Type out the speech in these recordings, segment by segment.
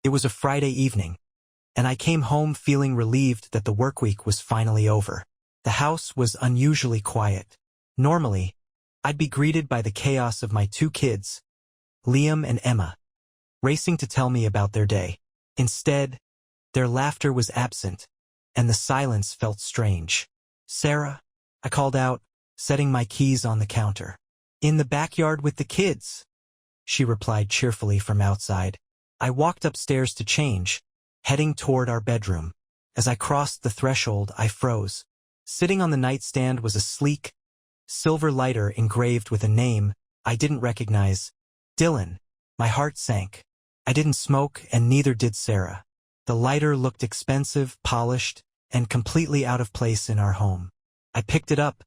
It was a Friday evening, and I came home feeling relieved that the workweek was finally over. The house was unusually quiet. Normally, I'd be greeted by the chaos of my two kids, Liam and Emma, racing to tell me about their day. Instead, their laughter was absent, and the silence felt strange. "Sarah," I called out, setting my keys on the counter. "In the backyard with the kids," she replied cheerfully from outside. I walked upstairs to change, heading toward our bedroom. As I crossed the threshold, I froze. Sitting on the nightstand was a sleek, silver lighter engraved with a name I didn't recognize. Dylan. My heart sank. I didn't smoke, and neither did Sarah. The lighter looked expensive, polished, and completely out of place in our home. I picked it up,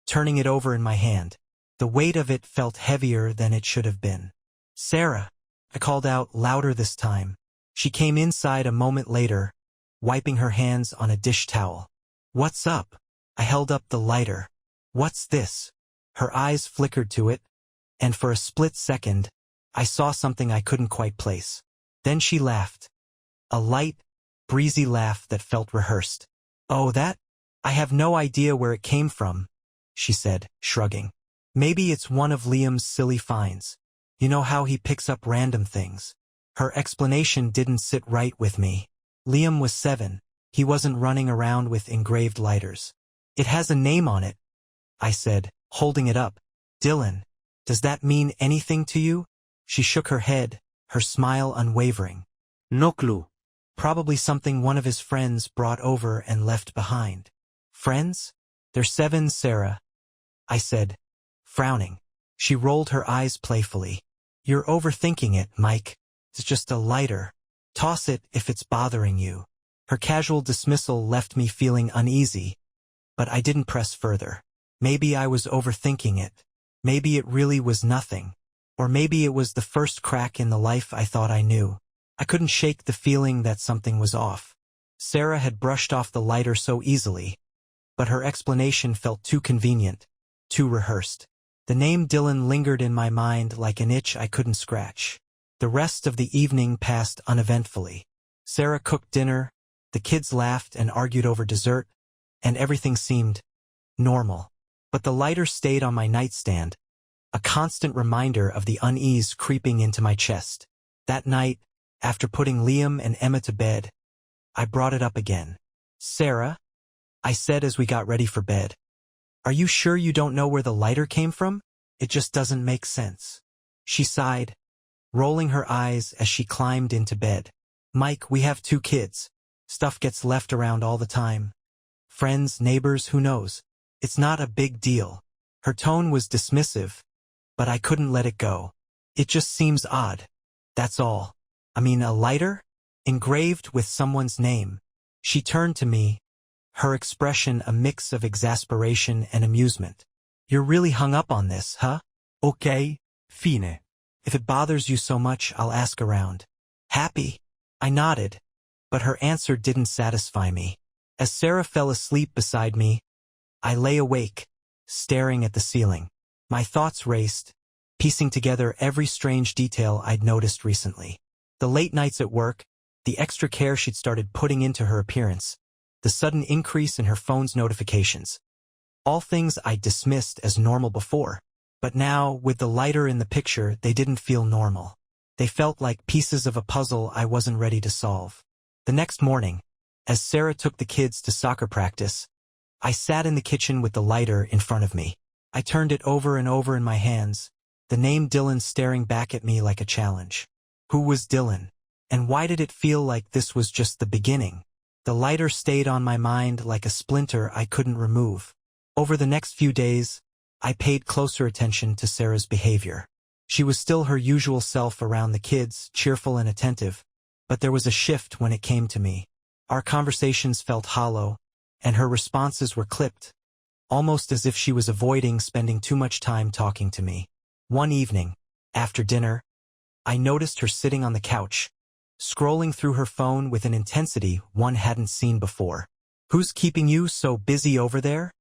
turning it over in my hand. The weight of it felt heavier than it should have been. "Sarah," I called out, louder this time. She came inside a moment later, wiping her hands on a dish towel. "What's up?" I held up the lighter. "What's this?" Her eyes flickered to it, and for a split second, I saw something I couldn't quite place. Then she laughed. A light, breezy laugh that felt rehearsed. "Oh, that? I have no idea where it came from," she said, shrugging. "Maybe it's one of Liam's silly finds. You know how he picks up random things." Her explanation didn't sit right with me. Liam was 7. He wasn't running around with engraved lighters. "It has a name on it," I said, holding it up. "Dylan. Does that mean anything to you?" She shook her head, her smile unwavering. "No clue. Probably something one of his friends brought over and left behind." "Friends? They're 7, Sarah," I said, frowning. She rolled her eyes playfully. "You're overthinking it, Mike. It's just a lighter. Toss it if it's bothering you." Her casual dismissal left me feeling uneasy, but I didn't press further. Maybe I was overthinking it. Maybe it really was nothing. Or maybe it was the first crack in the life I thought I knew. I couldn't shake the feeling that something was off. Sarah had brushed off the lighter so easily, but her explanation felt too convenient, too rehearsed. The name Dylan lingered in my mind like an itch I couldn't scratch. The rest of the evening passed uneventfully. Sarah cooked dinner, the kids laughed and argued over dessert, and everything seemed normal. But the lighter stayed on my nightstand, a constant reminder of the unease creeping into my chest. That night, after putting Liam and Emma to bed, I brought it up again. "Sarah," I said as we got ready for bed, "are you sure you don't know where the lighter came from? It just doesn't make sense." She sighed, rolling her eyes as she climbed into bed. "Mike, we have 2 kids. Stuff gets left around all the time. Friends, neighbors, who knows? It's not a big deal." Her tone was dismissive, but I couldn't let it go. "It just seems odd. That's all. I mean, a lighter? Engraved with someone's name." She turned to me, her expression a mix of exasperation and amusement. "You're really hung up on this, huh? Okay, fine. If it bothers you so much, I'll ask around." "Happy?" I nodded, but her answer didn't satisfy me. As Sarah fell asleep beside me, I lay awake, staring at the ceiling. My thoughts raced, piecing together every strange detail I'd noticed recently. The late nights at work, the extra care she'd started putting into her appearance, the sudden increase in her phone's notifications. All things I dismissed as normal before. But now, with the lighter in the picture, they didn't feel normal. They felt like pieces of a puzzle I wasn't ready to solve. The next morning, as Sarah took the kids to soccer practice, I sat in the kitchen with the lighter in front of me. I turned it over and over in my hands, the name Dylan staring back at me like a challenge. Who was Dylan? And why did it feel like this was just the beginning? The lighter stayed on my mind like a splinter I couldn't remove. Over the next few days, I paid closer attention to Sarah's behavior. She was still her usual self around the kids, cheerful and attentive, but there was a shift when it came to me. Our conversations felt hollow, and her responses were clipped, almost as if she was avoiding spending too much time talking to me. One evening, after dinner, I noticed her sitting on the couch, scrolling through her phone with an intensity one hadn't seen before. "Who's keeping you so busy over there?"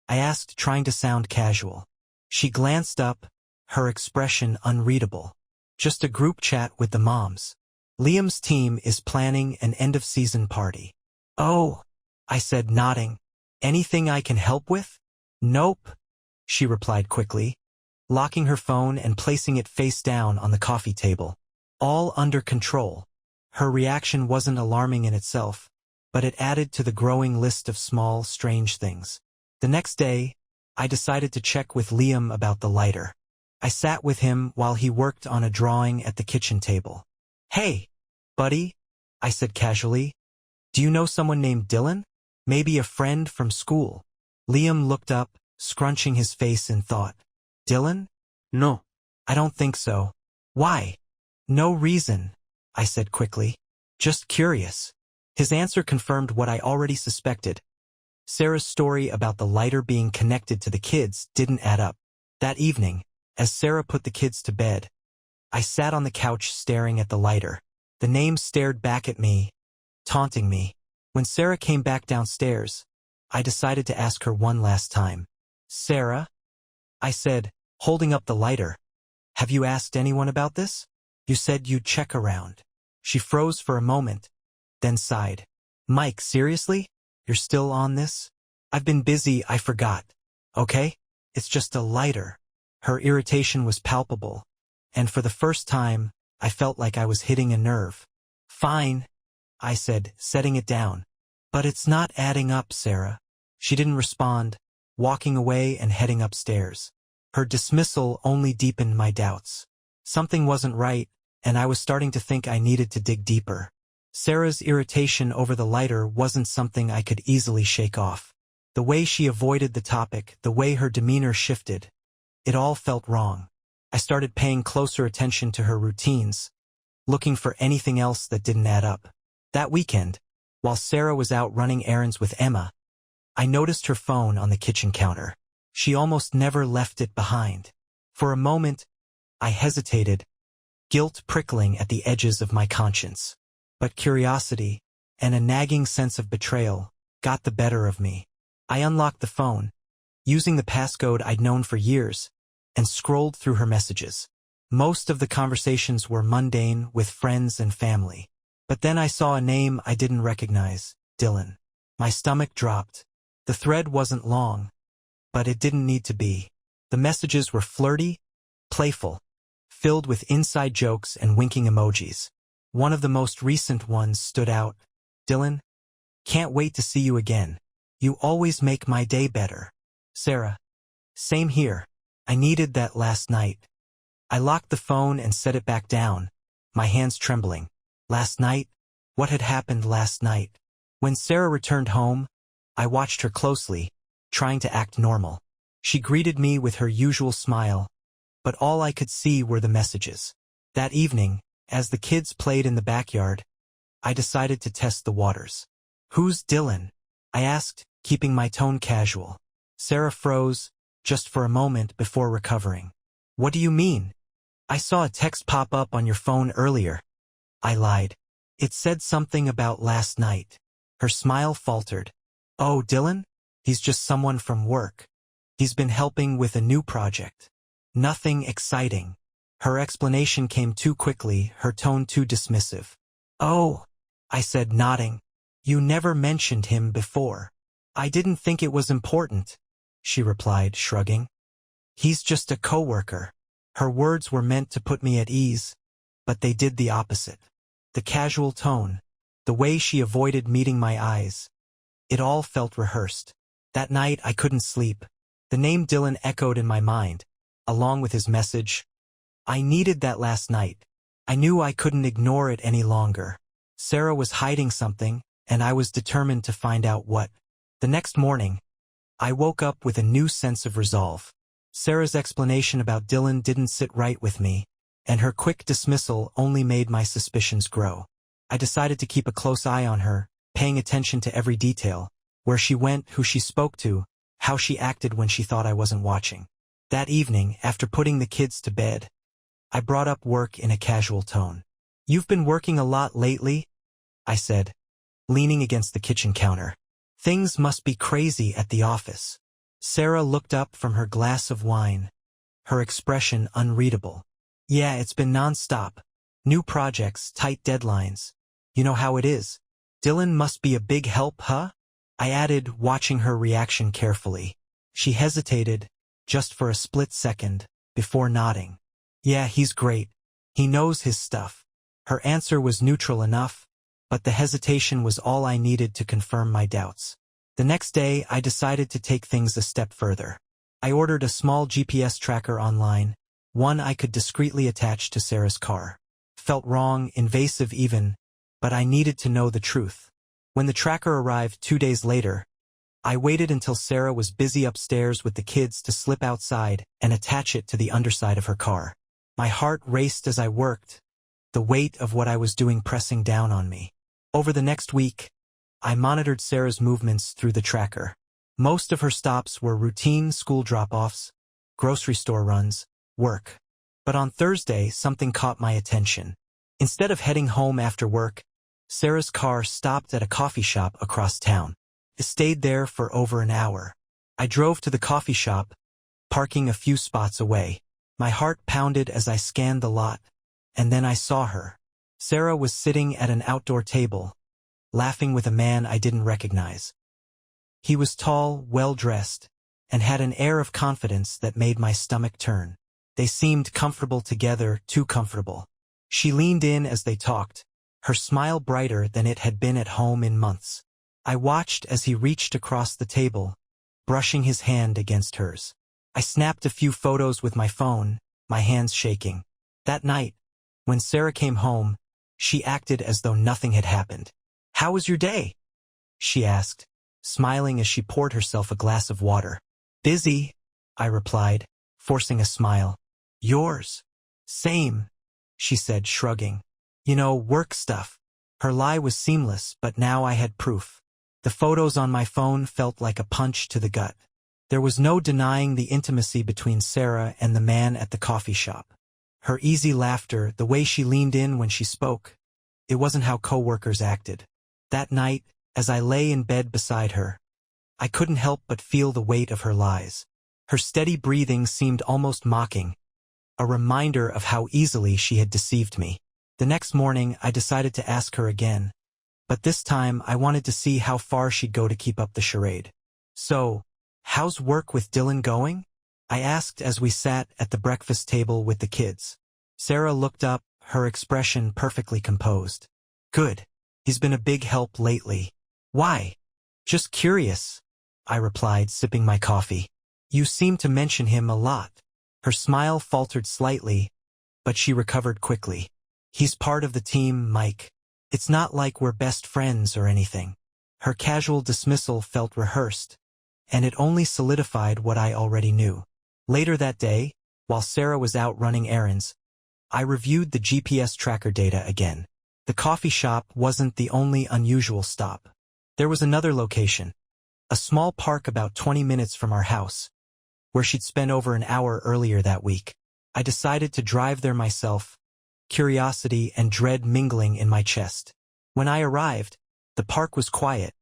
I asked, trying to sound casual. She glanced up, her expression unreadable. "Just a group chat with the moms." Liam's team is planning an end-of-season party. Oh, I said, nodding. Anything I can help with? Nope, she replied quickly, locking her phone and placing it face down on the coffee table. All under control. Her reaction wasn't alarming in itself, but it added to the growing list of small, strange things. The next day, I decided to check with Liam about the lighter. I sat with him while he worked on a drawing at the kitchen table. Hey, buddy, I said casually. Do you know someone named Dylan? Maybe a friend from school? Liam looked up, scrunching his face in thought. Dylan? No. I don't think so. Why? No reason, I said quickly. Just curious. His answer confirmed what I already suspected. Sarah's story about the lighter being connected to the kids didn't add up. That evening, as Sarah put the kids to bed, I sat on the couch staring at the lighter. The name stared back at me, taunting me. When Sarah came back downstairs, I decided to ask her one last time. Sarah? I said, holding up the lighter. Have you asked anyone about this? You said you'd check around. She froze for a moment, then sighed. Mike, seriously? You're still on this? I've been busy, I forgot. Okay? It's just a lighter. Her irritation was palpable, and for the first time, I felt like I was hitting a nerve. Fine, I said, setting it down. But it's not adding up, Sarah. She didn't respond, walking away and heading upstairs. Her dismissal only deepened my doubts. Something wasn't right, and I was starting to think I needed to dig deeper. Sarah's irritation over the lighter wasn't something I could easily shake off. The way she avoided the topic, the way her demeanor shifted, it all felt wrong. I started paying closer attention to her routines, looking for anything else that didn't add up. That weekend, while Sarah was out running errands with Emma, I noticed her phone on the kitchen counter. She almost never left it behind. For a moment, I hesitated, guilt prickling at the edges of my conscience. But curiosity, and a nagging sense of betrayal, got the better of me. I unlocked the phone, using the passcode I'd known for years, and scrolled through her messages. Most of the conversations were mundane with friends and family. But then I saw a name I didn't recognize, Dylan. My stomach dropped. The thread wasn't long, but it didn't need to be. The messages were flirty, playful, filled with inside jokes and winking emojis. One of the most recent ones stood out. Dylan, can't wait to see you again. You always make my day better. Sarah, same here. I needed that last night. I locked the phone and set it back down, my hands trembling. Last night? What had happened last night? When Sarah returned home, I watched her closely, trying to act normal. She greeted me with her usual smile, but all I could see were the messages. That evening, as the kids played in the backyard, I decided to test the waters. Who's Dylan? I asked, keeping my tone casual. Sarah froze, just for a moment before recovering. What do you mean? I saw a text pop up on your phone earlier. I lied. It said something about last night. Her smile faltered. Oh, Dylan? He's just someone from work. He's been helping with a new project. Nothing exciting. Her explanation came too quickly, her tone too dismissive. Oh, I said, nodding. You never mentioned him before. I didn't think it was important, she replied, shrugging. He's just a coworker. Her words were meant to put me at ease, but they did the opposite. The casual tone, the way she avoided meeting my eyes, it all felt rehearsed. That night I couldn't sleep. The name Dylan echoed in my mind, along with his message. I needed that last night. I knew I couldn't ignore it any longer. Sarah was hiding something, and I was determined to find out what. The next morning, I woke up with a new sense of resolve. Sarah's explanation about Dylan didn't sit right with me, and her quick dismissal only made my suspicions grow. I decided to keep a close eye on her, paying attention to every detail, where she went, who she spoke to, how she acted when she thought I wasn't watching. That evening, after putting the kids to bed, I brought up work in a casual tone. You've been working a lot lately? I said, leaning against the kitchen counter. Things must be crazy at the office. Sarah looked up from her glass of wine, her expression unreadable. Yeah, it's been nonstop. New projects, tight deadlines. You know how it is. Dylan must be a big help, huh? I added, watching her reaction carefully. She hesitated, just for a split second, before nodding. Yeah, he's great. He knows his stuff. Her answer was neutral enough, but the hesitation was all I needed to confirm my doubts. The next day, I decided to take things a step further. I ordered a small GPS tracker online, one I could discreetly attach to Sarah's car. Felt wrong, invasive even, but I needed to know the truth. When the tracker arrived 2 days later, I waited until Sarah was busy upstairs with the kids to slip outside and attach it to the underside of her car. My heart raced as I worked, the weight of what I was doing pressing down on me. Over the next week, I monitored Sarah's movements through the tracker. Most of her stops were routine school drop-offs, grocery store runs, work. But on Thursday, something caught my attention. Instead of heading home after work, Sarah's car stopped at a coffee shop across town. It stayed there for over an hour. I drove to the coffee shop, parking a few spots away. My heart pounded as I scanned the lot, and then I saw her. Sarah was sitting at an outdoor table, laughing with a man I didn't recognize. He was tall, well-dressed, and had an air of confidence that made my stomach turn. They seemed comfortable together, too comfortable. She leaned in as they talked, her smile brighter than it had been at home in months. I watched as he reached across the table, brushing his hand against hers. I snapped a few photos with my phone, my hands shaking. That night, when Sarah came home, she acted as though nothing had happened. "How was your day?" she asked, smiling as she poured herself a glass of water. "Busy," I replied, forcing a smile. "Yours?" "Same," she said, shrugging. "You know, work stuff." Her lie was seamless, but now I had proof. The photos on my phone felt like a punch to the gut. There was no denying the intimacy between Sarah and the man at the coffee shop. Her easy laughter, the way she leaned in when she spoke. It wasn't how coworkers acted. That night, as I lay in bed beside her, I couldn't help but feel the weight of her lies. Her steady breathing seemed almost mocking, a reminder of how easily she had deceived me. The next morning, I decided to ask her again, but this time I wanted to see how far she'd go to keep up the charade. "So, how's work with Dylan going?" I asked as we sat at the breakfast table with the kids. Sarah looked up, her expression perfectly composed. "Good. He's been a big help lately." "Why?" "Just curious," I replied, sipping my coffee. "You seem to mention him a lot." Her smile faltered slightly, but she recovered quickly. "He's part of the team, Mike. It's not like we're best friends or anything." Her casual dismissal felt rehearsed, and it only solidified what I already knew. Later that day, while Sarah was out running errands, I reviewed the GPS tracker data again. The coffee shop wasn't the only unusual stop. There was another location, a small park about 20 minutes from our house, where she'd spent over an hour earlier that week. I decided to drive there myself, curiosity and dread mingling in my chest. When I arrived, the park was quiet,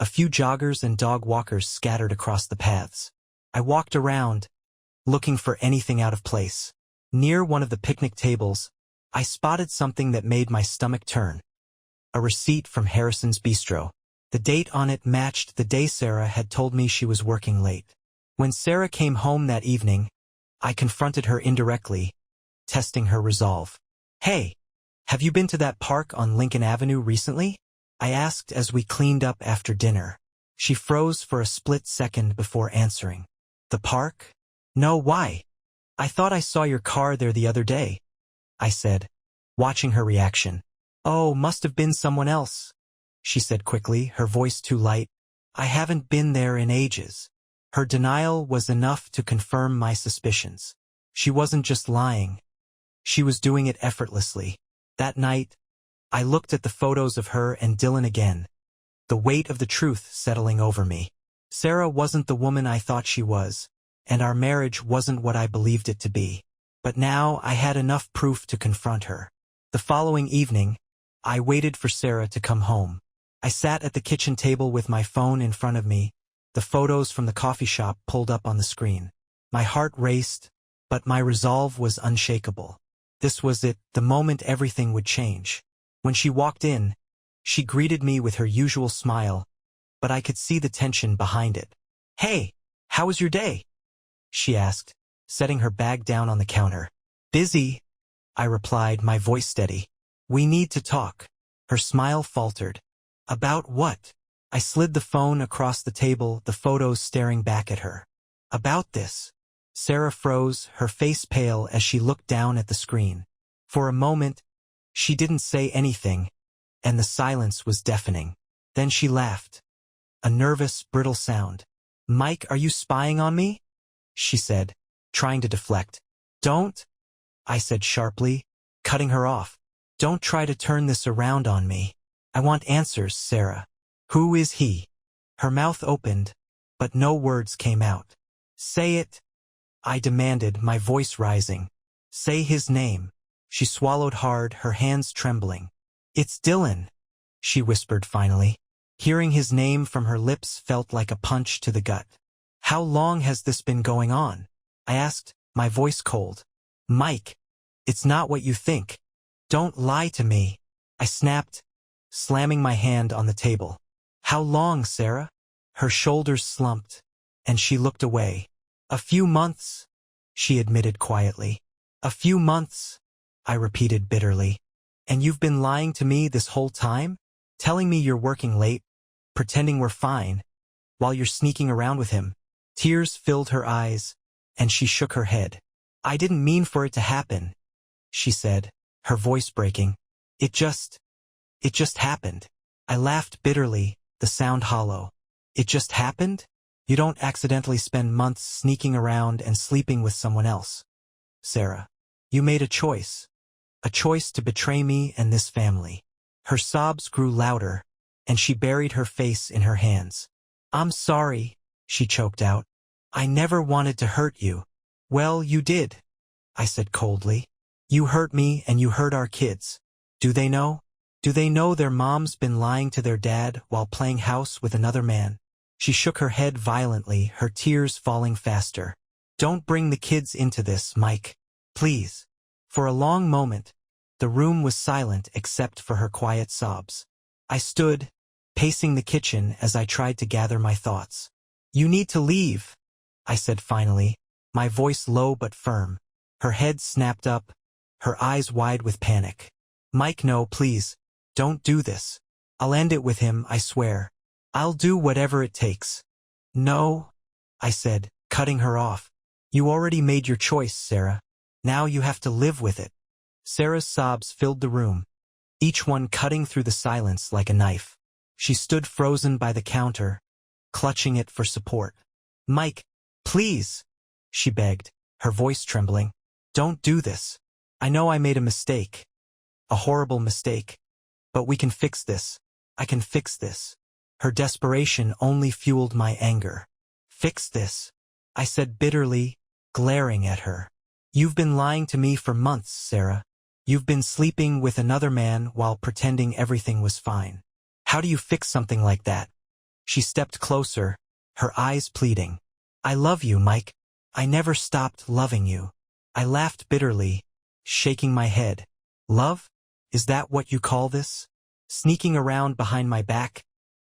a few joggers and dog walkers scattered across the paths. I walked around, looking for anything out of place. Near one of the picnic tables, I spotted something that made my stomach turn. A receipt from Harrison's Bistro. The date on it matched the day Sarah had told me she was working late. When Sarah came home that evening, I confronted her indirectly, testing her resolve. "Hey, have you been to that park on Lincoln Avenue recently?" I asked as we cleaned up after dinner. She froze for a split second before answering. "The park? No, why? I thought I saw your car there the other day," I said, watching her reaction. "Oh, must have been someone else," she said quickly, her voice too light. "I haven't been there in ages." Her denial was enough to confirm my suspicions. She wasn't just lying. She was doing it effortlessly. That night, I looked at the photos of her and Dylan again, the weight of the truth settling over me. Sarah wasn't the woman I thought she was, and our marriage wasn't what I believed it to be. But now I had enough proof to confront her. The following evening, I waited for Sarah to come home. I sat at the kitchen table with my phone in front of me, the photos from the coffee shop pulled up on the screen. My heart raced, but my resolve was unshakable. This was it, the moment everything would change. When she walked in, she greeted me with her usual smile, but I could see the tension behind it. "Hey, how was your day?" she asked, setting her bag down on the counter. "Busy," I replied, my voice steady. "We need to talk." Her smile faltered. "About what?" I slid the phone across the table, the photos staring back at her. "About this." Sarah froze, her face pale as she looked down at the screen. For a moment, she didn't say anything, and the silence was deafening. Then she laughed. A nervous, brittle sound. "Mike, are you spying on me?" she said, trying to deflect. "Don't," I said sharply, cutting her off. "Don't try to turn this around on me. I want answers, Sarah. Who is he?" Her mouth opened, but no words came out. "Say it," I demanded, my voice rising. "Say his name." She swallowed hard, her hands trembling. "It's Dylan," she whispered finally. Hearing his name from her lips felt like a punch to the gut. "How long has this been going on?" I asked, my voice cold. "Mike, it's not what you think. Don't lie to me," I snapped, slamming my hand on the table. "How long, Sarah?" Her shoulders slumped, and she looked away. "A few months," she admitted quietly. "A few months," I repeated bitterly. "And you've been lying to me this whole time? Telling me you're working late, pretending we're fine, while you're sneaking around with him?" Tears filled her eyes, and she shook her head. "I didn't mean for it to happen," she said, her voice breaking. It just happened." I laughed bitterly, the sound hollow. "It just happened? You don't accidentally spend months sneaking around and sleeping with someone else, Sarah. You made a choice. A choice to betray me and this family." Her sobs grew louder, and she buried her face in her hands. "I'm sorry," she choked out. "I never wanted to hurt you." "Well, you did," I said coldly. "You hurt me and you hurt our kids. Do they know? Do they know their mom's been lying to their dad while playing house with another man?" She shook her head violently, her tears falling faster. "Don't bring the kids into this, Mike. Please." For a long moment, the room was silent except for her quiet sobs. I stood, pacing the kitchen as I tried to gather my thoughts. "You need to leave," I said finally, my voice low but firm. Her head snapped up, her eyes wide with panic. "Mike, no, please. Don't do this. I'll end it with him, I swear. I'll do whatever it takes." "No," I said, cutting her off. "You already made your choice, Sarah. Now you have to live with it." Sarah's sobs filled the room, each one cutting through the silence like a knife. She stood frozen by the counter, clutching it for support. "Mike, please," she begged, her voice trembling. "Don't do this. I know I made a mistake. A horrible mistake. But we can fix this. I can fix this." Her desperation only fueled my anger. "Fix this," I said bitterly, glaring at her. "You've been lying to me for months, Sarah. You've been sleeping with another man while pretending everything was fine. How do you fix something like that?" She stepped closer, her eyes pleading. "I love you, Mike. I never stopped loving you." I laughed bitterly, shaking my head. "Love? Is that what you call this? Sneaking around behind my back?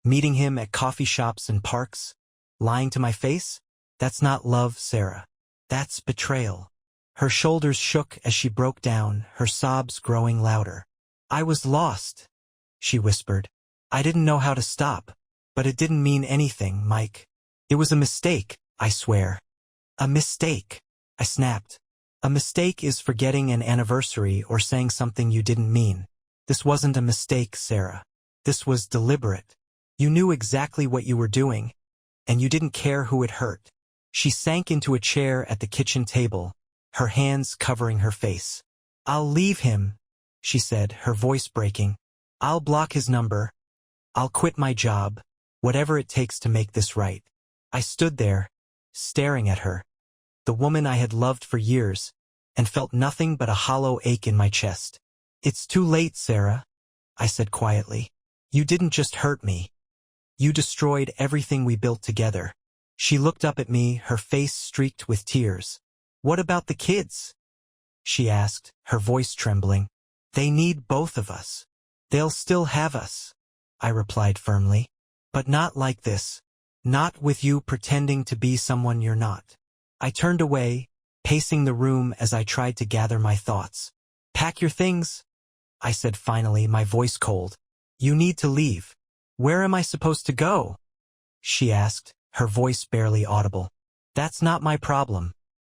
Meeting him at coffee shops and parks? Lying to my face? That's not love, Sarah. That's betrayal." Her shoulders shook as she broke down, her sobs growing louder. "I was lost," she whispered. "I didn't know how to stop. But it didn't mean anything, Mike. It was a mistake, I swear." "A mistake," I snapped. "A mistake is forgetting an anniversary or saying something you didn't mean. This wasn't a mistake, Sarah. This was deliberate. You knew exactly what you were doing, and you didn't care who it hurt." She sank into a chair at the kitchen table, her hands covering her face. "I'll leave him," she said, her voice breaking. "I'll block his number. I'll quit my job, whatever it takes to make this right." I stood there, staring at her, the woman I had loved for years, and felt nothing but a hollow ache in my chest. "It's too late, Sarah," I said quietly. "You didn't just hurt me. You destroyed everything we built together." She looked up at me, her face streaked with tears. "What about the kids?" she asked, her voice trembling. They need both of us. They'll still have us, I replied firmly. But not like this. Not with you pretending to be someone you're not. I turned away, pacing the room as I tried to gather my thoughts. Pack your things, I said finally, my voice cold. You need to leave. Where am I supposed to go? She asked, her voice barely audible. That's not my problem,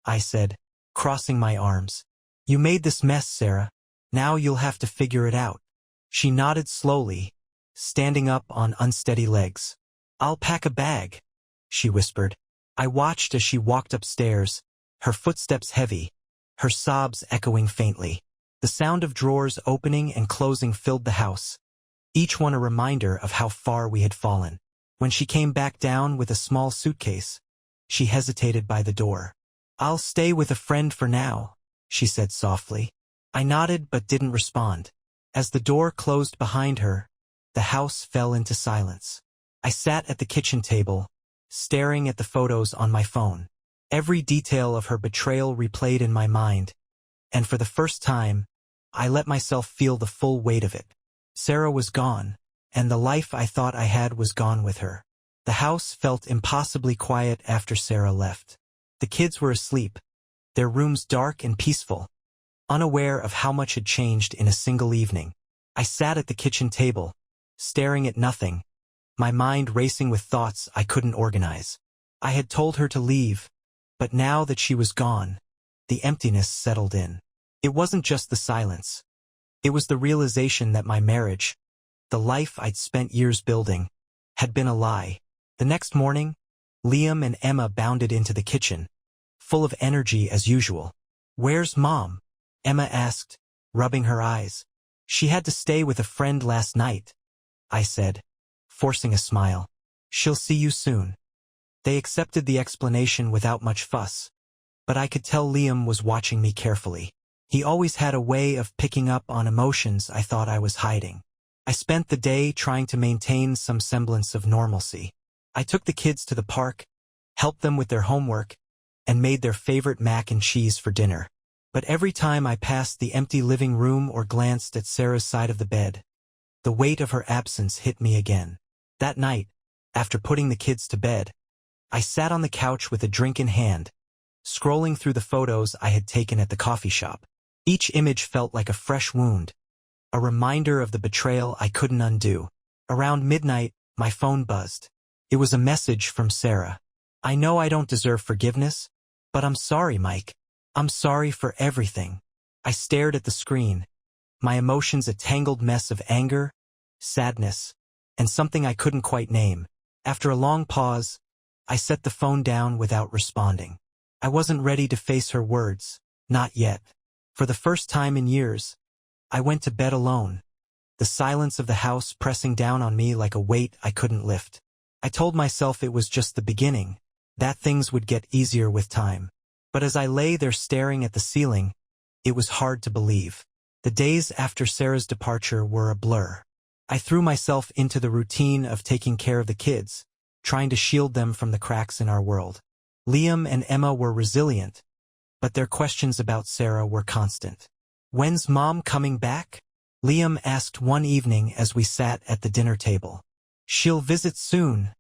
I said, crossing my arms. You made this mess, Sarah. Now you'll have to figure it out. She nodded slowly, standing up on unsteady legs. I'll pack a bag, she whispered. I watched as she walked upstairs, her footsteps heavy, her sobs echoing faintly. The sound of drawers opening and closing filled the house, each one a reminder of how far we had fallen. When she came back down with a small suitcase, she hesitated by the door. I'll stay with a friend for now, she said softly. I nodded but didn't respond. As the door closed behind her, the house fell into silence. I sat at the kitchen table, staring at the photos on my phone. Every detail of her betrayal replayed in my mind, and for the first time, I let myself feel the full weight of it. Sarah was gone, and the life I thought I had was gone with her. The house felt impossibly quiet after Sarah left. The kids were asleep, their rooms dark and peaceful, unaware of how much had changed in a single evening. I sat at the kitchen table, staring at nothing, my mind racing with thoughts I couldn't organize. I had told her to leave, but now that she was gone, the emptiness settled in. It wasn't just the silence. It was the realization that my marriage, the life I'd spent years building, had been a lie. The next morning, Liam and Emma bounded into the kitchen, full of energy as usual. Where's Mom? Emma asked, rubbing her eyes. She had to stay with a friend last night, I said, forcing a smile. She'll see you soon. They accepted the explanation without much fuss, but I could tell Liam was watching me carefully. He always had a way of picking up on emotions I thought I was hiding. I spent the day trying to maintain some semblance of normalcy. I took the kids to the park, helped them with their homework, and made their favorite mac and cheese for dinner. But every time I passed the empty living room or glanced at Sarah's side of the bed, the weight of her absence hit me again. That night, after putting the kids to bed, I sat on the couch with a drink in hand, scrolling through the photos I had taken at the coffee shop. Each image felt like a fresh wound, a reminder of the betrayal I couldn't undo. Around midnight, my phone buzzed. It was a message from Sarah. I know I don't deserve forgiveness, but I'm sorry, Mike. I'm sorry for everything. I stared at the screen, my emotions a tangled mess of anger, sadness, and something I couldn't quite name. After a long pause, I set the phone down without responding. I wasn't ready to face her words, not yet. For the first time in years, I went to bed alone, the silence of the house pressing down on me like a weight I couldn't lift. I told myself it was just the beginning, that things would get easier with time. But as I lay there staring at the ceiling, it was hard to believe. The days after Sarah's departure were a blur. I threw myself into the routine of taking care of the kids, trying to shield them from the cracks in our world. Liam and Emma were resilient, but their questions about Sarah were constant. When's Mom coming back? Liam asked one evening as we sat at the dinner table. She'll visit soon,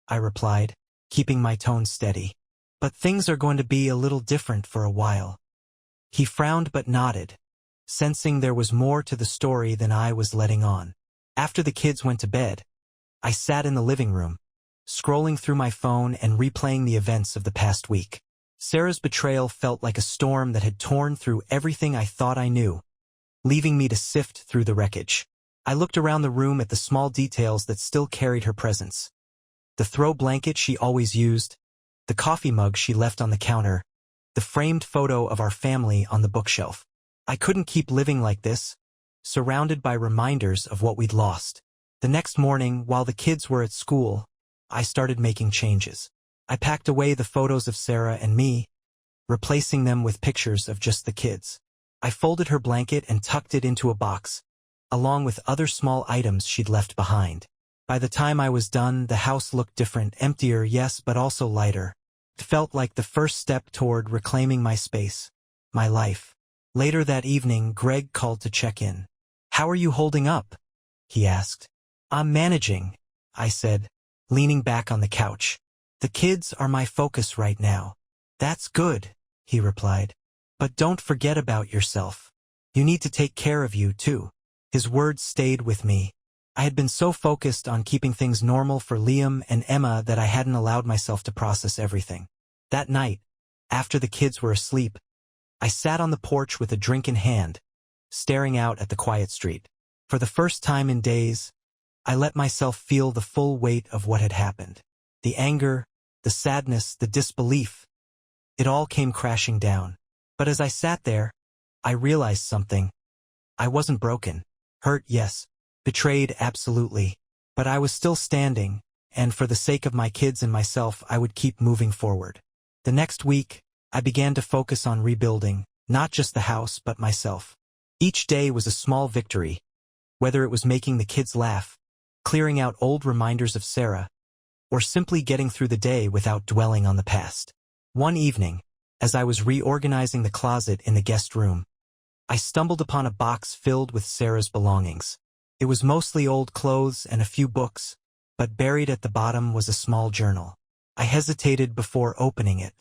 I replied, keeping my tone steady. But things are going to be a little different for a while. He frowned but nodded, sensing there was more to the story than I was letting on. After the kids went to bed, I sat in the living room, scrolling through my phone and replaying the events of the past week. Sarah's betrayal felt like a storm that had torn through everything I thought I knew, leaving me to sift through the wreckage. I looked around the room at the small details that still carried her presence. The throw blanket she always used, the coffee mug she left on the counter, the framed photo of our family on the bookshelf. I couldn't keep living like this, surrounded by reminders of what we'd lost. The next morning, while the kids were at school, I started making changes. I packed away the photos of Sarah and me, replacing them with pictures of just the kids. I folded her blanket and tucked it into a box, along with other small items she'd left behind. By the time I was done, the house looked different, emptier, yes, but also lighter. It felt like the first step toward reclaiming my space, my life. Later that evening, Greg called to check in. "How are you holding up?" he asked. "I'm managing," I said, leaning back on the couch. "The kids are my focus right now." "That's good," he replied. "But don't forget about yourself. You need to take care of you, too." His words stayed with me. I had been so focused on keeping things normal for Liam and Emma that I hadn't allowed myself to process everything. That night, after the kids were asleep, I sat on the porch with a drink in hand, staring out at the quiet street. For the first time in days, I let myself feel the full weight of what had happened. The anger, the sadness, the disbelief. It all came crashing down. But as I sat there, I realized something. I wasn't broken. Hurt, yes. Betrayed, absolutely. But I was still standing, and for the sake of my kids and myself, I would keep moving forward. The next week, I began to focus on rebuilding, not just the house, but myself. Each day was a small victory, whether it was making the kids laugh, clearing out old reminders of Sarah, or simply getting through the day without dwelling on the past. One evening, as I was reorganizing the closet in the guest room, I stumbled upon a box filled with Sarah's belongings. It was mostly old clothes and a few books, but buried at the bottom was a small journal. I hesitated before opening it.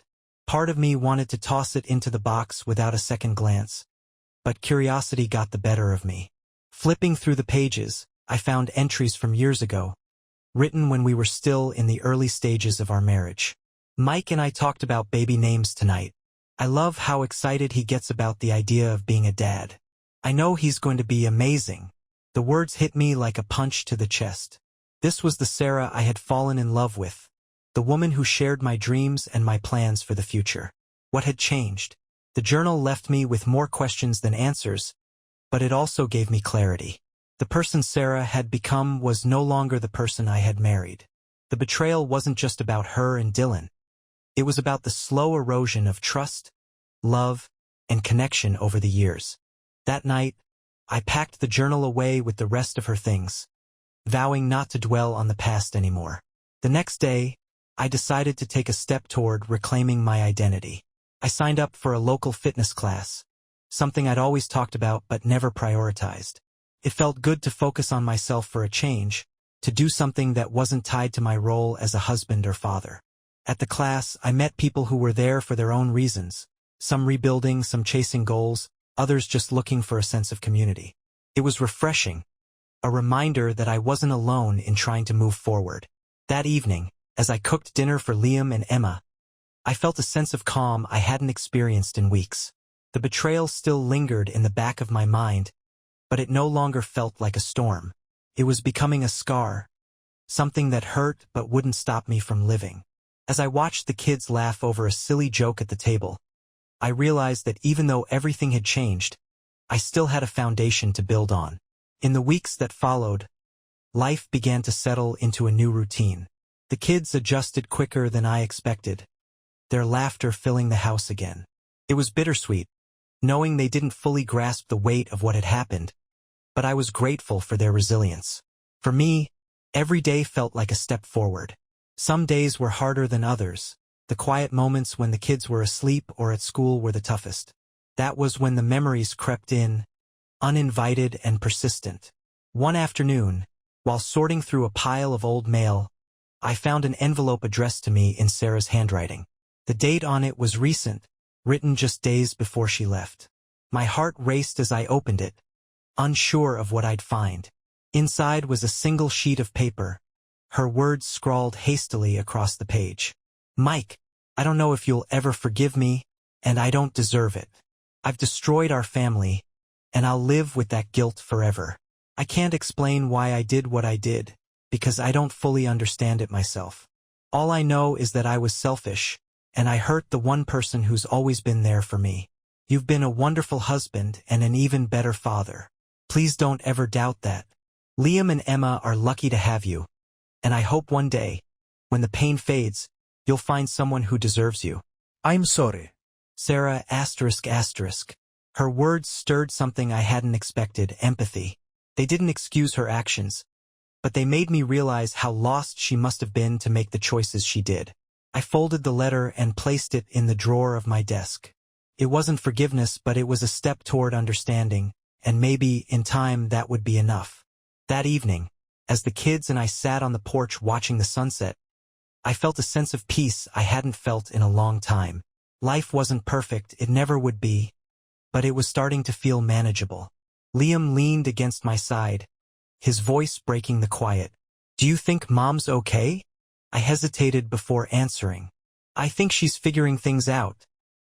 Part of me wanted to toss it into the box without a second glance, but curiosity got the better of me. Flipping through the pages, I found entries from years ago, written when we were still in the early stages of our marriage. "Mike and I talked about baby names tonight. I love how excited he gets about the idea of being a dad. I know he's going to be amazing." The words hit me like a punch to the chest. This was the Sarah I had fallen in love with, the woman who shared my dreams and my plans for the future. What had changed? The journal left me with more questions than answers, but it also gave me clarity. The person Sarah had become was no longer the person I had married. The betrayal wasn't just about her and Dylan. It was about the slow erosion of trust, love, and connection over the years. That night, I packed the journal away with the rest of her things, vowing not to dwell on the past anymore. The next day, I decided to take a step toward reclaiming my identity. I signed up for a local fitness class, something I'd always talked about but never prioritized. It felt good to focus on myself for a change, to do something that wasn't tied to my role as a husband or father. At the class, I met people who were there for their own reasons, some rebuilding, some chasing goals, others just looking for a sense of community. It was refreshing, a reminder that I wasn't alone in trying to move forward. That evening, as I cooked dinner for Liam and Emma, I felt a sense of calm I hadn't experienced in weeks. The betrayal still lingered in the back of my mind, but it no longer felt like a storm. It was becoming a scar, something that hurt but wouldn't stop me from living. As I watched the kids laugh over a silly joke at the table, I realized that even though everything had changed, I still had a foundation to build on. In the weeks that followed, life began to settle into a new routine. The kids adjusted quicker than I expected, their laughter filling the house again. It was bittersweet, knowing they didn't fully grasp the weight of what had happened, but I was grateful for their resilience. For me, every day felt like a step forward. Some days were harder than others. The quiet moments when the kids were asleep or at school were the toughest. That was when the memories crept in, uninvited and persistent. One afternoon, while sorting through a pile of old mail, I found an envelope addressed to me in Sarah's handwriting. The date on it was recent, written just days before she left. My heart raced as I opened it, unsure of what I'd find. Inside was a single sheet of paper, her words scrawled hastily across the page. "Mike, I don't know if you'll ever forgive me, and I don't deserve it. I've destroyed our family, and I'll live with that guilt forever. I can't explain why I did what I did, because I don't fully understand it myself. All I know is that I was selfish, and I hurt the one person who's always been there for me. You've been a wonderful husband and an even better father. Please don't ever doubt that. Liam and Emma are lucky to have you, and I hope one day, when the pain fades, you'll find someone who deserves you. I'm sorry. Sarah ***. Her words stirred something I hadn't expected, empathy. They didn't excuse her actions, but they made me realize how lost she must have been to make the choices she did. I folded the letter and placed it in the drawer of my desk. It wasn't forgiveness, but it was a step toward understanding, and maybe, in time, that would be enough. That evening, as the kids and I sat on the porch watching the sunset, I felt a sense of peace I hadn't felt in a long time. Life wasn't perfect, it never would be, but it was starting to feel manageable. Liam leaned against my side, his voice breaking the quiet. "Do you think Mom's okay?" I hesitated before answering. "I think she's figuring things out,"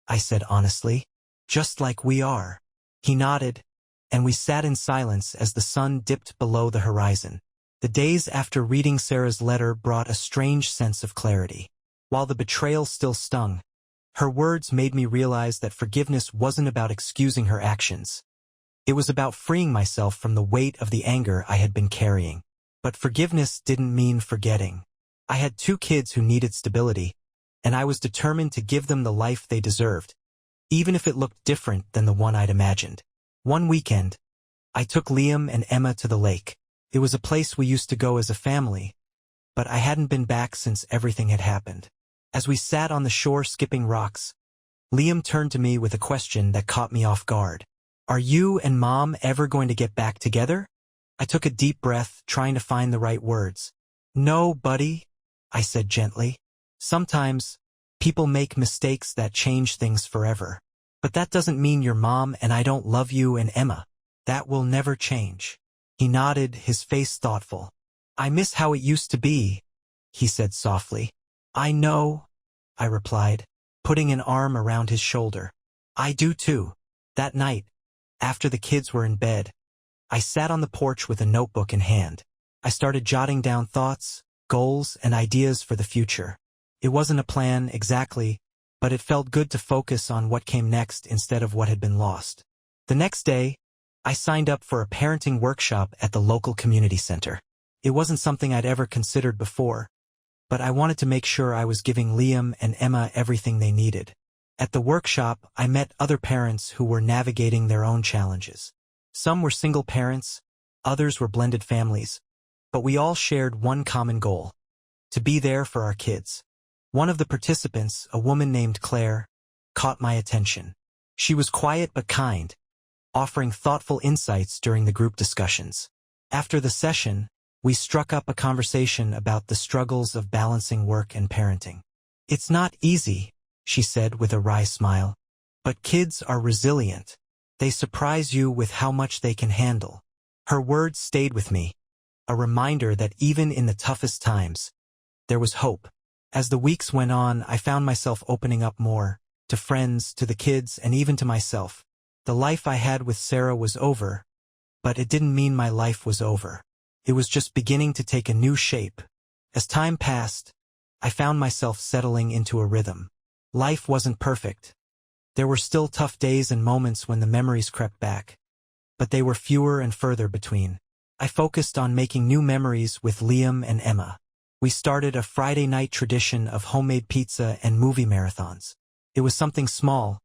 I said honestly. "Just like we are." He nodded, and we sat in silence as the sun dipped below the horizon. The days after reading Sarah's letter brought a strange sense of clarity. While the betrayal still stung, her words made me realize that forgiveness wasn't about excusing her actions. It was about freeing myself from the weight of the anger I had been carrying. But forgiveness didn't mean forgetting. I had 2 kids who needed stability, and I was determined to give them the life they deserved, even if it looked different than the one I'd imagined. One weekend, I took Liam and Emma to the lake. It was a place we used to go as a family, but I hadn't been back since everything had happened. As we sat on the shore skipping rocks, Liam turned to me with a question that caught me off guard. "Are you and Mom ever going to get back together?" I took a deep breath, trying to find the right words. "No, buddy," I said gently. "Sometimes, people make mistakes that change things forever. But that doesn't mean your mom and I don't love you and Emma. That will never change." He nodded, his face thoughtful. "I miss how it used to be," he said softly. "I know," I replied, putting an arm around his shoulder. "I do too." That night, after the kids were in bed, I sat on the porch with a notebook in hand. I started jotting down thoughts, goals, and ideas for the future. It wasn't a plan exactly, but it felt good to focus on what came next instead of what had been lost. The next day, I signed up for a parenting workshop at the local community center. It wasn't something I'd ever considered before, but I wanted to make sure I was giving Liam and Emma everything they needed. At the workshop, I met other parents who were navigating their own challenges. Some were single parents, others were blended families, but we all shared one common goal: to be there for our kids. One of the participants, a woman named Claire, caught my attention. She was quiet but kind, offering thoughtful insights during the group discussions. After the session, we struck up a conversation about the struggles of balancing work and parenting. "It's not easy," she said with a wry smile, "but kids are resilient. They surprise you with how much they can handle." Her words stayed with me, a reminder that even in the toughest times, there was hope. As the weeks went on, I found myself opening up more, to friends, to the kids, and even to myself. The life I had with Sarah was over, but it didn't mean my life was over. It was just beginning to take a new shape. As time passed, I found myself settling into a rhythm. Life wasn't perfect. There were still tough days and moments when the memories crept back, but they were fewer and further between. I focused on making new memories with Liam and Emma. We started a Friday night tradition of homemade pizza and movie marathons. It was something small,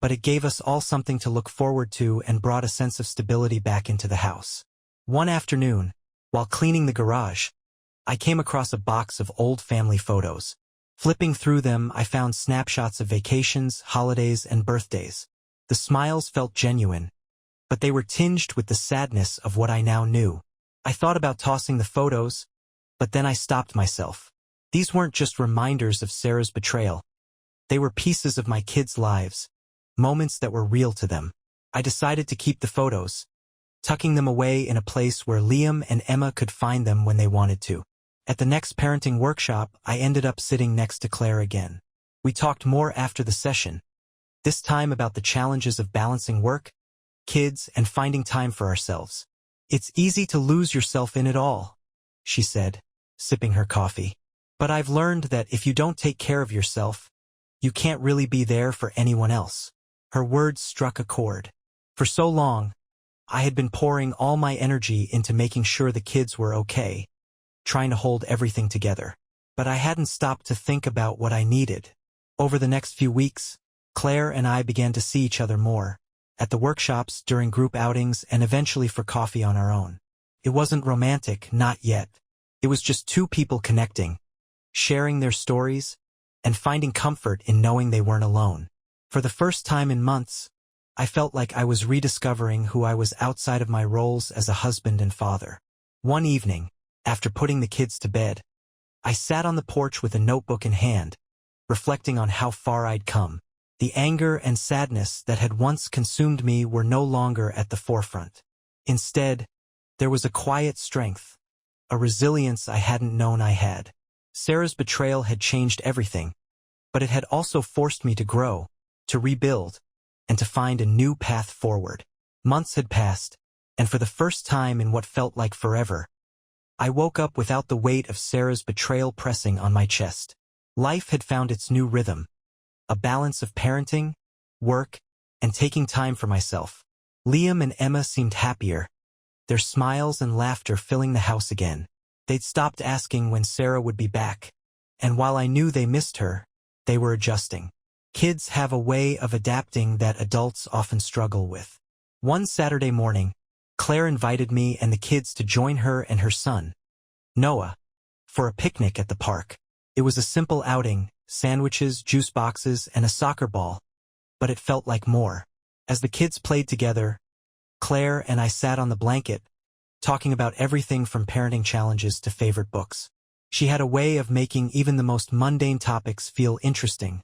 but it gave us all something to look forward to and brought a sense of stability back into the house. One afternoon, while cleaning the garage, I came across a box of old family photos. Flipping through them, I found snapshots of vacations, holidays, and birthdays. The smiles felt genuine, but they were tinged with the sadness of what I now knew. I thought about tossing the photos, but then I stopped myself. These weren't just reminders of Sarah's betrayal. They were pieces of my kids' lives, moments that were real to them. I decided to keep the photos, tucking them away in a place where Liam and Emma could find them when they wanted to. At the next parenting workshop, I ended up sitting next to Claire again. We talked more after the session, this time about the challenges of balancing work, kids, and finding time for ourselves. "It's easy to lose yourself in it all," she said, sipping her coffee. "But I've learned that if you don't take care of yourself, you can't really be there for anyone else." Her words struck a chord. For so long, I had been pouring all my energy into making sure the kids were okay, trying to hold everything together. But I hadn't stopped to think about what I needed. Over the next few weeks, Claire and I began to see each other more, at the workshops, during group outings, and eventually for coffee on our own. It wasn't romantic, not yet. It was just 2 people connecting, sharing their stories, and finding comfort in knowing they weren't alone. For the first time in months, I felt like I was rediscovering who I was outside of my roles as a husband and father. One evening, after putting the kids to bed, I sat on the porch with a notebook in hand, reflecting on how far I'd come. The anger and sadness that had once consumed me were no longer at the forefront. Instead, there was a quiet strength, a resilience I hadn't known I had. Sarah's betrayal had changed everything, but it had also forced me to grow, to rebuild, and to find a new path forward. Months had passed, and for the first time in what felt like forever, I woke up without the weight of Sarah's betrayal pressing on my chest. Life had found its new rhythm, a balance of parenting, work, and taking time for myself. Liam and Emma seemed happier, their smiles and laughter filling the house again. They'd stopped asking when Sarah would be back, and while I knew they missed her, they were adjusting. Kids have a way of adapting that adults often struggle with. One Saturday morning, Claire invited me and the kids to join her and her son, Noah, for a picnic at the park. It was a simple outing, sandwiches, juice boxes, and a soccer ball, but it felt like more. As the kids played together, Claire and I sat on the blanket, talking about everything from parenting challenges to favorite books. She had a way of making even the most mundane topics feel interesting,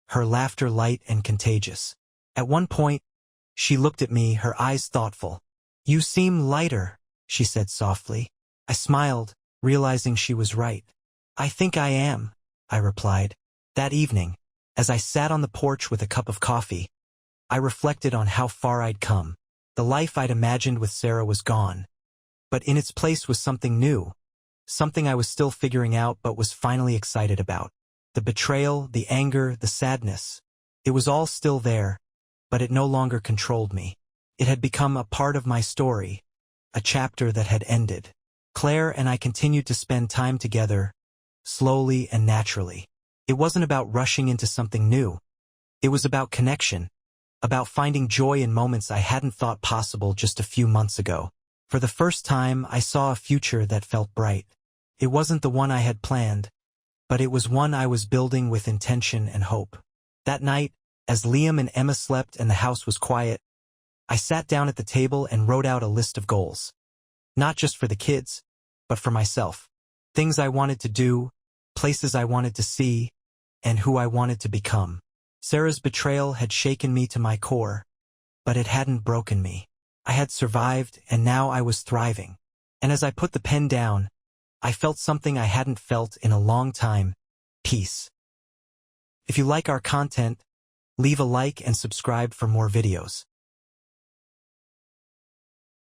her laughter light and contagious. At one point, she looked at me, her eyes thoughtful. "You seem lighter," she said softly. I smiled, realizing she was right. "I think I am," I replied. That evening, as I sat on the porch with a cup of coffee, I reflected on how far I'd come. The life I'd imagined with Sarah was gone, but in its place was something new, something I was still figuring out but was finally excited about. The betrayal, the anger, the sadness. It was all still there, but it no longer controlled me. It had become a part of my story, a chapter that had ended. Claire and I continued to spend time together, slowly and naturally. It wasn't about rushing into something new. It was about connection, about finding joy in moments I hadn't thought possible just a few months ago. For the first time, I saw a future that felt bright. It wasn't the one I had planned, but it was one I was building with intention and hope. That night, as Liam and Emma slept and the house was quiet, I sat down at the table and wrote out a list of goals. Not just for the kids, but for myself. Things I wanted to do, places I wanted to see, and who I wanted to become. Sarah's betrayal had shaken me to my core, but it hadn't broken me. I had survived, and now I was thriving. And as I put the pen down, I felt something I hadn't felt in a long time: peace. If you like our content, leave a like and subscribe for more videos.